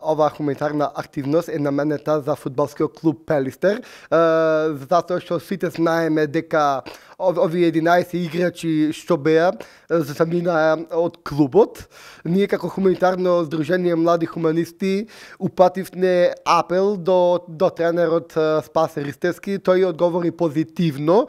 Ова хуманитарна активност е наменета за фудбалскиот клуб Пелистер, затоа што сите знаеме дека овие 11 играчи што беа заминаа од клубот. Ние како хуманитарно здружение млади хуманисти упативме апел до тренерот Спасе Ристевски, тој одговори позитивно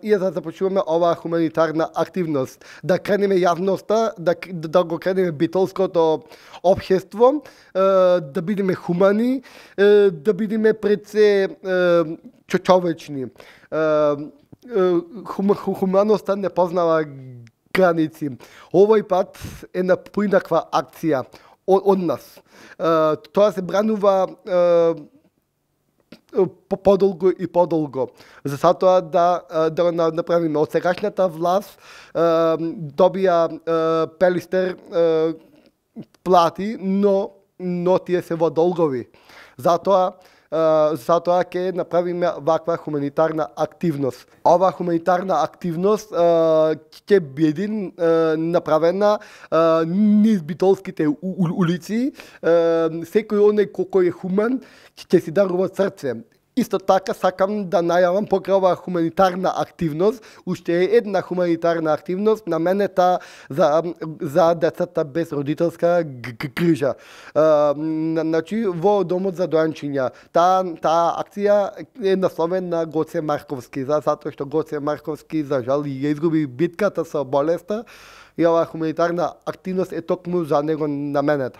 и да започнуваме оваа хуманитарна активност. Да кренеме јавноста, да го кренеме битолското општество, да бидеме хумани, да бидеме пред се човечни. Хуманоста не познава граници. Овој пат е на поинаква акција од нас. Тоа се бранува подолго и подолго. Затоа да направиме. Од сегашната власт добија Пелистер плати, но тие се во долгови. Затоа ќе направиме ваква хуманитарна активност. Ова хуманитарна активност ќе биде направена низ битолските улици. Секој оној кој е хуман ќе си дарува срце. Исто така сакам да најавам покрај оваа хуманитарна активност, уште е една хуманитарна активност наменета за децата без родителска грижа. Значи во домот за дојанчиња. Таа акција е насловена на Гоце Марковски, затоа што Гоце Марковски за жал ја изгуби битката со болеста и оваа хуманитарна активност е токму за него наменета.